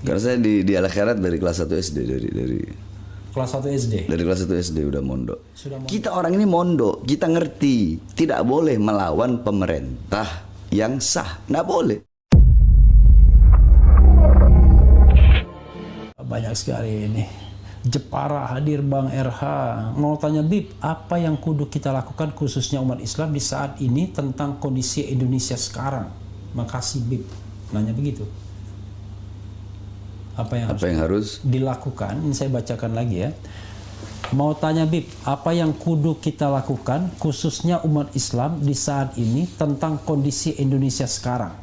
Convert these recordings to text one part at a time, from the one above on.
Karena saya di akhirat dari kelas 1 SD dari Kelas 1 SD. Dari kelas 1 SD udah mondok. Sudah mondok. Kita orang ini mondok, kita ngerti tidak boleh melawan pemerintah yang sah, nggak boleh. Banyak sekali ini. Jepara hadir Bang RH. Mau tanya Bib, apa yang kudu kita lakukan khususnya umat Islam di saat ini tentang kondisi Indonesia sekarang? Makasih Bib. Nanya begitu. Apa yang harus dilakukan? Ini saya bacakan lagi ya. Mau tanya Bib, apa yang kudu kita lakukan khususnya umat Islam di saat ini tentang kondisi Indonesia sekarang?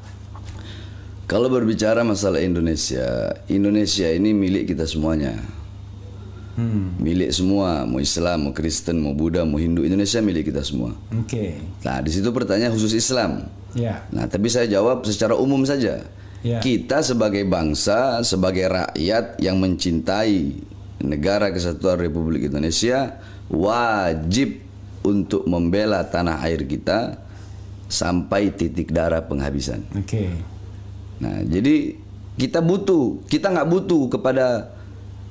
Kalau berbicara masalah Indonesia, Indonesia ini milik kita semuanya. Milik semua, mau Islam, mau Kristen, mau Buddha, mau Hindu, Indonesia milik kita semua. Oke. Nah, di situ pertanyaan khusus Islam. Ya. Nah, tapi saya jawab secara umum saja. Ya. Kita sebagai bangsa, sebagai rakyat yang mencintai negara kesatuan Republik Indonesia, wajib untuk membela tanah air kita sampai titik darah penghabisan. Oke. Nah, jadi kita nggak butuh kepada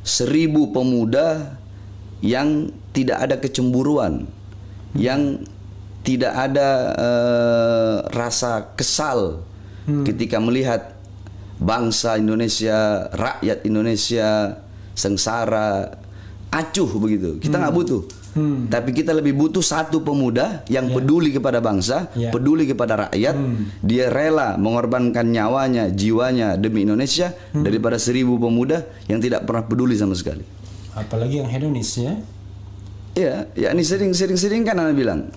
1000 pemuda yang tidak ada kecemburuan, yang tidak ada rasa kesal ketika melihat bangsa Indonesia, rakyat Indonesia sengsara, acuh begitu. Kita nggak butuh. Tapi kita lebih butuh satu pemuda yang peduli kepada bangsa, peduli kepada rakyat. Dia rela mengorbankan nyawanya, jiwanya demi Indonesia daripada 1000 pemuda yang tidak pernah peduli sama sekali. Apalagi yang hedonis ya. Iya, ya ini sering kan Ana bilang,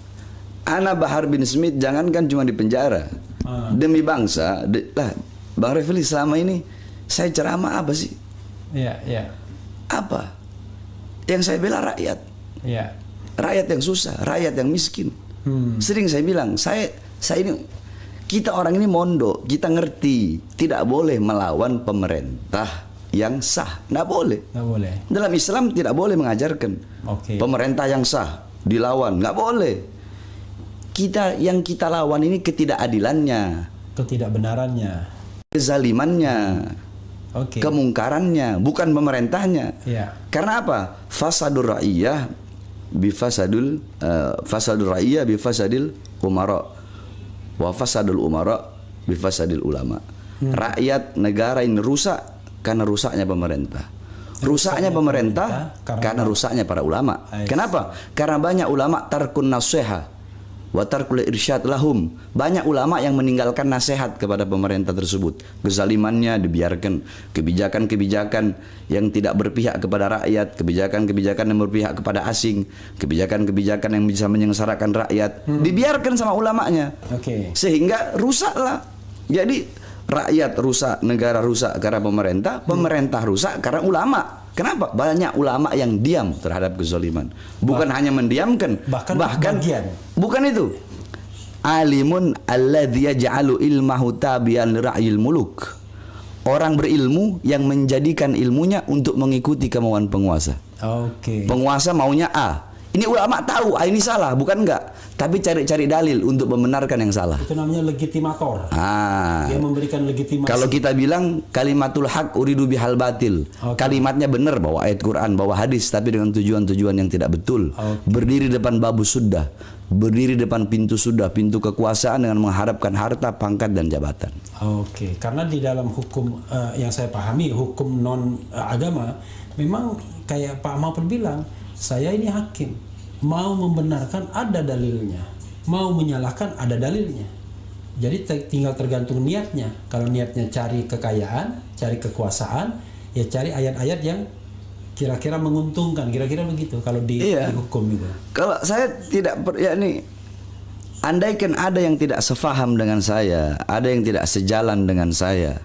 Ana Bahar bin Smith jangankan cuma di penjara, demi bangsa. Bang Refli, selama ini saya ceramah apa sih? Iya, iya. Apa? Yang saya bela rakyat. Iya. Rakyat yang susah, rakyat yang miskin. Sering saya bilang, saya ini, kita orang ini mondok, kita ngerti tidak boleh melawan pemerintah yang sah, nggak boleh. Nggak boleh. Dalam Islam tidak boleh mengajarkan pemerintah yang sah dilawan, nggak boleh. Yang kita lawan ini ketidakadilannya, ketidakbenarannya, kezalimannya, kemungkarannya, bukan pemerintahnya. Ya. Karena apa? Fasadur ra'iyah bifasadul bifasadil umara, wa fasadul umara bifasadil ulama. Rakyat negara ini rusak karena rusaknya pemerintah. Rusaknya pemerintah karena rusaknya para ulama. Kenapa? Karena banyak ulama tarkun nasiha wa tarkul irsyad lahum. Banyak ulama yang meninggalkan nasihat kepada pemerintah tersebut. Kezalimannya dibiarkan, kebijakan-kebijakan yang tidak berpihak kepada rakyat, kebijakan-kebijakan yang berpihak kepada asing, kebijakan-kebijakan yang bisa menyengsarakan rakyat, dibiarkan sama ulamanya. Sehingga rusaklah. Jadi rakyat rusak, negara rusak karena pemerintah, pemerintah rusak karena ulama. Kenapa? Banyak ulama yang diam terhadap kezaliman. Bukan hanya mendiamkan, bahkan bukan itu. Alimun alladzi yaj'alu ilmahu tabi'an lira'yil muluk. Orang berilmu yang menjadikan ilmunya untuk mengikuti kemauan penguasa. Penguasa maunya A. Ini ulama tahu ini salah, bukan enggak, tapi cari-cari dalil untuk membenarkan yang salah. Itu namanya legitimator. Dia memberikan legitimasi. Kalau kita bilang kalimatul haq uridu bihal batil, kalimatnya benar, bawa ayat Quran, bawa hadis, tapi dengan tujuan-tujuan yang tidak betul. Berdiri depan babu sudah, berdiri depan pintu sudah, pintu kekuasaan dengan mengharapkan harta, pangkat dan jabatan. Karena di dalam hukum yang saya pahami, hukum non agama, memang kayak Pak Mahfud bilang, saya ini hakim, mau membenarkan ada dalilnya, mau menyalahkan ada dalilnya. Jadi tinggal tergantung niatnya. Kalau niatnya cari kekayaan, cari kekuasaan, ya cari ayat-ayat yang kira-kira menguntungkan, kira-kira begitu. Kalau di hukum itu. Kalau saya tidak andaikan ada yang tidak sefaham dengan saya, ada yang tidak sejalan dengan saya,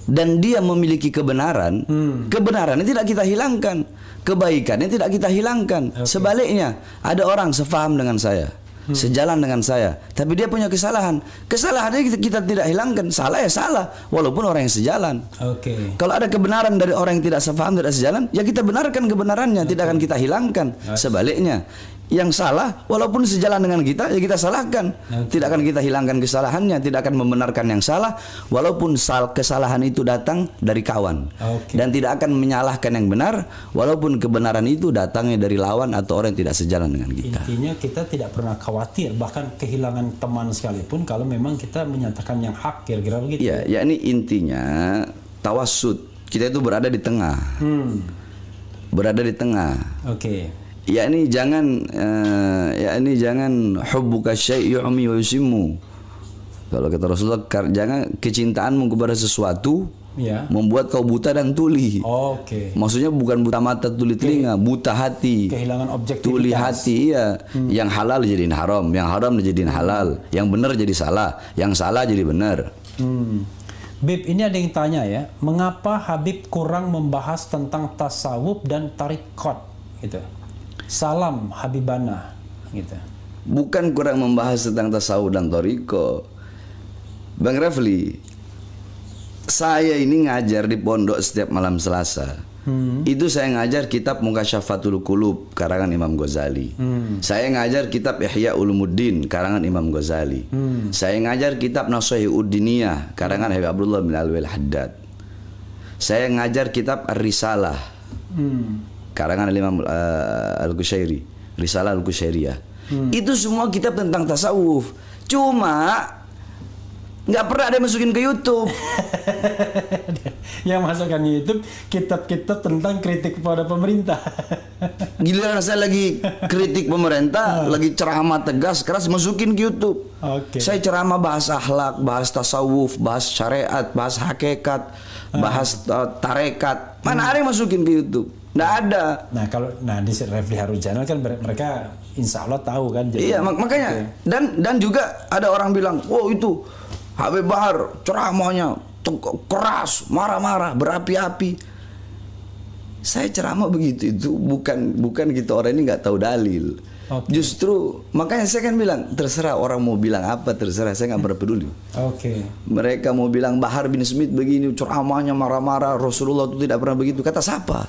dan dia memiliki kebenaran, kebenarannya tidak kita hilangkan, kebaikannya tidak kita hilangkan. Sebaliknya, ada orang sefaham dengan saya, sejalan dengan saya, tapi dia punya kesalahan. Kesalahannya kita tidak hilangkan. Salah ya salah, walaupun orang yang sejalan. Kalau ada kebenaran dari orang yang tidak sefaham, tidak sejalan, ya kita benarkan kebenarannya, tidak akan kita hilangkan. Sebaliknya, yang salah, walaupun sejalan dengan kita, ya kita salahkan. Tidak akan kita hilangkan kesalahannya, tidak akan membenarkan yang salah, walaupun kesalahan itu datang dari kawan. Dan tidak akan menyalahkan yang benar, walaupun kebenaran itu datangnya dari lawan atau orang yang tidak sejalan dengan kita. Intinya kita tidak pernah khawatir, bahkan kehilangan teman sekalipun, kalau memang kita menyatakan yang hak, kira-kira begitu. Ya ini intinya tawassut. Kita itu berada di tengah. Berada di tengah. Yakni jangan hubbuka syai' yu'mi wa yusimmu. Kalau kata Rasulullah, jangan kecintaanmu kepada sesuatu membuat kau buta dan tuli. Maksudnya bukan buta mata tuli telinga, buta hati. Kehilangan objektivitas. Tuli hati, iya. Yang halal jadiin haram, yang haram jadiin halal, yang benar jadi salah, yang salah jadi benar. Bib, ini ada yang tanya ya, mengapa Habib kurang membahas tentang tasawuf dan tarikot gitu? Salam Habibana gitu. Bukan kurang membahas tentang tasawuf dan tarikot, Bang Refli. Saya ini ngajar di pondok setiap malam Selasa. Itu saya ngajar kitab Mukasyafatul Qulub karangan Imam Ghazali. Saya ngajar kitab Ihya Ulumuddin karangan Imam Ghazali. Saya ngajar kitab Nashihud Diniyah karangan Habib Abdullah bin Alwi Al-Haddad. Saya ngajar kitab Ar-Risalah karangan Imam Al-Qushairi, Risalah Al-Qushairiyah. Itu semua kitab tentang tasawuf. Cuma nggak pernah ada masukin ke YouTube. Yang masukkan YouTube kitab-kitab tentang kritik kepada pemerintah. Giliran saya lagi kritik pemerintah, lagi ceramah tegas keras, masukin ke YouTube. Saya ceramah bahas akhlak, bahas tasawuf, bahas syariat, bahas hakikat, bahas tarekat. Mana ada yang masukin ke YouTube? Nggak ada. Nah kalau di Refli Harun Channel kan mereka insya Allah tahu kan. Jadi, iya makanya. Dan juga ada orang bilang, wow itu Habib Bahar ceramahnya keras, marah-marah, berapi-api. Saya ceramah begitu itu bukan kita orang ini nggak tahu dalil. Justru makanya saya kan bilang terserah orang mau bilang apa, terserah, saya nggak pernah peduli. Mereka mau bilang Bahar bin Smith begini ceramahnya marah-marah, Rasulullah itu tidak pernah begitu. Kata siapa?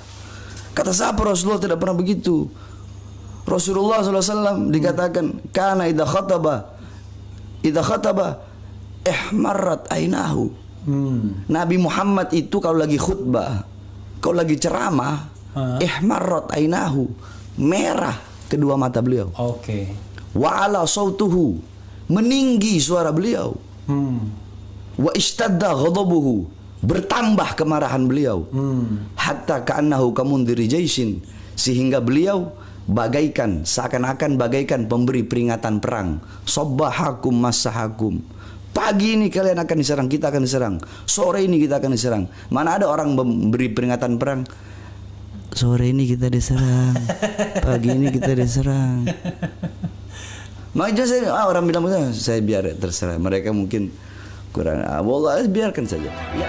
Kata siapa Rasulullah tidak pernah begitu? Rasulullah SAW dikatakan kana idza khataba ihmarrat ainahu. Nabi Muhammad itu kalau lagi khutbah, kalau lagi ceramah, ihmarrat ainahu, merah kedua mata beliau. Wa ala sautuhu, meninggi suara beliau. Wa ishtadda ghadabuhu, bertambah kemarahan beliau. Hatta ka'annahu kamundiri jaisin, sehingga beliau bagaikan, seakan-akan bagaikan pemberi peringatan perang. Sabbahakum massahakum, pagi ini kalian akan diserang, kita akan diserang. Sore ini kita akan diserang. Mana ada orang memberi peringatan perang, sore ini kita diserang, pagi ini kita diserang. Makanya orang bilang saya biar terserah. Mereka mungkin kurang, wallah biarkan saja. Ya.